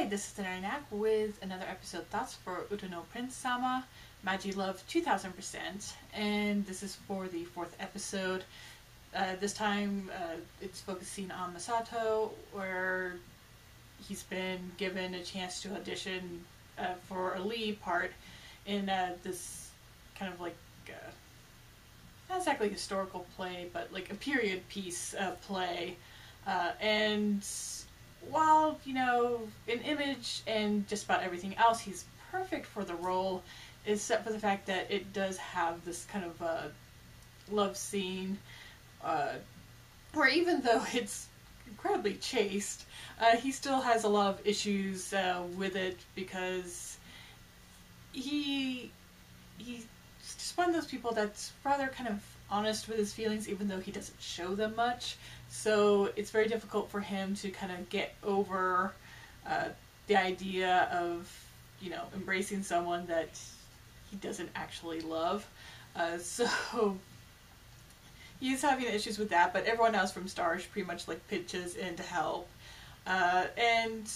Hi, this is Narinak with another episode Thoughts for Utano Prince-sama, Magi Love 2000%, and this is for the fourth episode. This time it's focusing on Masato, where he's been given a chance to audition for a lead part in this kind of like, not exactly historical play, but like a period piece play. And while, in image and just about everything else, he's perfect for the role, except for the fact that it does have this kind of love scene, where even though it's incredibly chaste, he still has a lot of issues with it, because he's just one of those people that's rather kind of honest with his feelings, even though he doesn't show them much. So it's very difficult for him to kind of get over the idea of, embracing someone that he doesn't actually love. So he's having issues with that, but everyone else from Stars pretty much like pitches in to help. And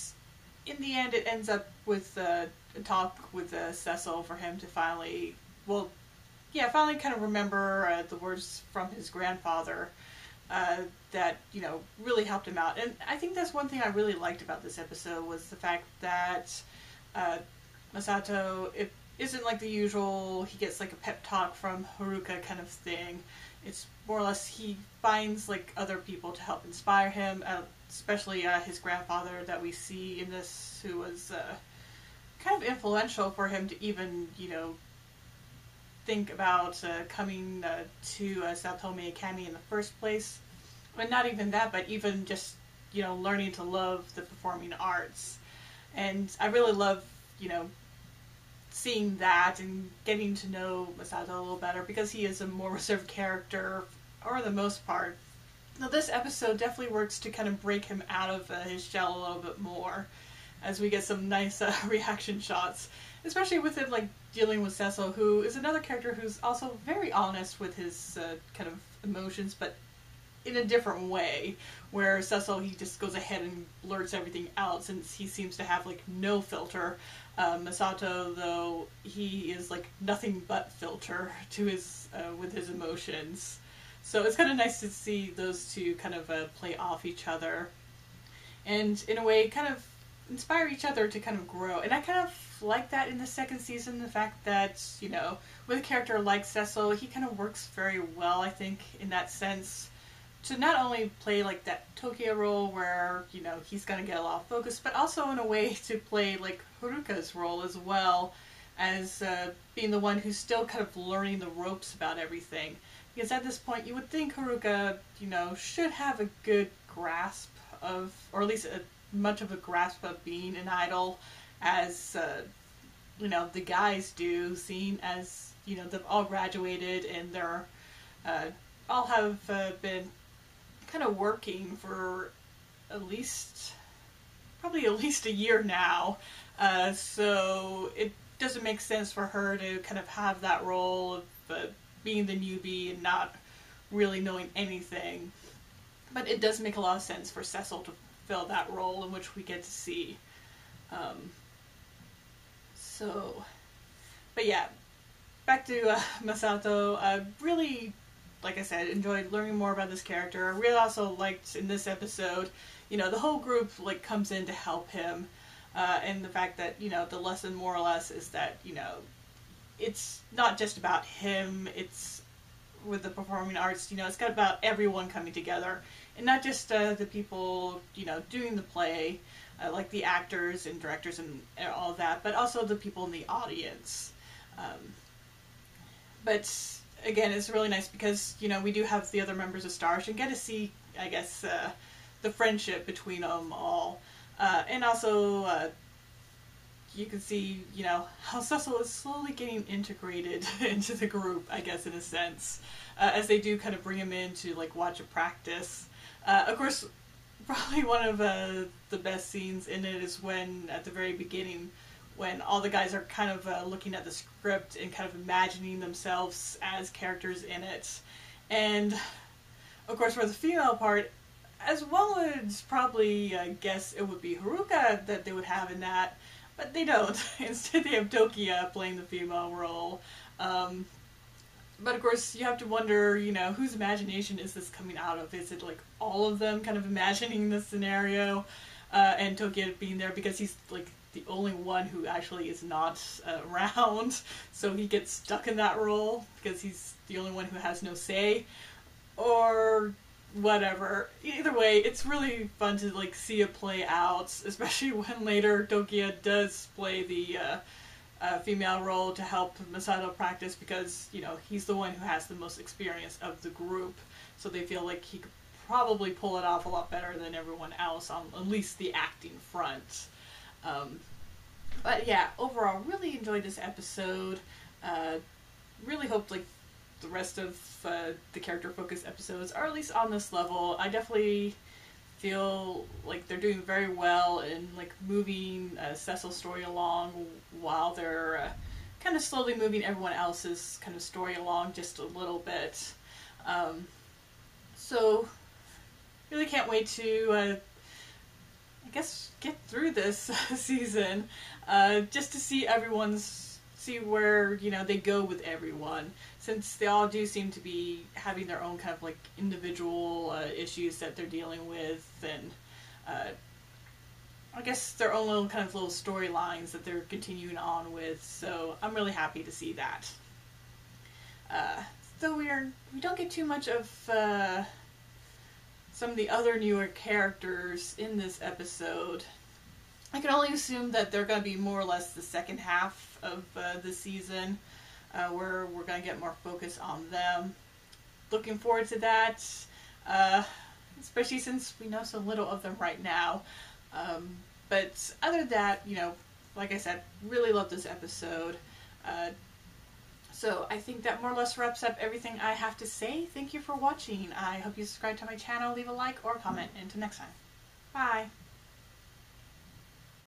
in the end, it ends up with a talk with Cecil for him to finally kind of remember the words from his grandfather that, really helped him out. And I think that's one thing I really liked about this episode, was the fact that Masato, it isn't like the usual, he gets like a pep talk from Haruka kind of thing. It's more or less he finds like other people to help inspire him, especially his grandfather that we see in this, who was kind of influential for him to even, think about coming to Sao Tome Academy in the first place. But not even that, but even just, learning to love the performing arts. And I really love, seeing that and getting to know Masato a little better, because he is a more reserved character, for the most part. Now this episode definitely works to kind of break him out of his shell a little bit more, as we get some nice reaction shots, especially with him like dealing with Cecil, who is another character who's also very honest with his kind of emotions, but in a different way, where Cecil, he just goes ahead and blurts everything out, since he seems to have like no filter. Masato, though, he is like nothing but filter to his with his emotions. So it's kind of nice to see those two kind of play off each other, and in a way kind of inspire each other to kind of grow. And I kind of like that in the second season, the fact that, with a character like Cecil, he kind of works very well, I think, in that sense, to not only play like that Tokyo role where, he's going to get a lot of focus, but also in a way to play like Haruka's role as well, as being the one who's still kind of learning the ropes about everything. Because at this point, you would think Haruka, should have a good grasp of, or at least much of a grasp of being an idol, as, the guys do, seeing as, they've all graduated and they're, all have been kind of working for probably at least a year now. So it doesn't make sense for her to kind of have that role of being the newbie and not really knowing anything. But it does make a lot of sense for Cecil to fill that role, in which we get to see. But yeah, back to Masato. I really, like I said, enjoyed learning more about this character. I really also liked in this episode, the whole group like comes in to help him, and the fact that, the lesson more or less is that, it's not just about him, it's with the performing arts, it's got about everyone coming together, and not just the people, doing the play, like the actors and directors and all that, but also the people in the audience. But again, it's really nice because, we do have the other members of Stars and get to see, I guess, the friendship between them all. And also, you can see, how Cecil is slowly getting integrated into the group, I guess, in a sense, as they do kind of bring him in to, like, watch a practice. Of course, probably one of the best scenes in it is when, at the very beginning, when all the guys are kind of looking at the script and kind of imagining themselves as characters in it. And, of course, for the female part, as well as probably guess it would be Haruka that they would have in that, but they don't. Instead, they have Tokia playing the female role. But of course, you have to wonder, whose imagination is this coming out of? Is it like all of them kind of imagining this scenario, and Tokia being there because he's like the only one who actually is not around, so he gets stuck in that role because he's the only one who has no say, or whatever. Either way, it's really fun to like see it play out, especially when later Tokia does play the female role to help Masato practice because, he's the one who has the most experience of the group, so they feel like he could probably pull it off a lot better than everyone else on at least the acting front. But yeah, overall, really enjoyed this episode. Really hope like the rest of the character-focused episodes are at least on this level. I definitely feel like they're doing very well in like moving Cecil's story along while they're kind of slowly moving everyone else's kind of story along just a little bit. So really can't wait to I guess get through this season just to see where they go with everyone, since they all do seem to be having their own kind of like individual issues that they're dealing with, and I guess their own little storylines that they're continuing on with. So I'm really happy to see that. Though we don't get too much of some of the other newer characters in this episode, I can only assume that they're going to be more or less the second half of the season, where we're going to get more focus on them. Looking forward to that, especially since we know so little of them right now. But other than that, like I said, really love this episode. So I think that more or less wraps up everything I have to say. Thank you for watching. I hope you subscribe to my channel, leave a like or comment. Until next time. Bye.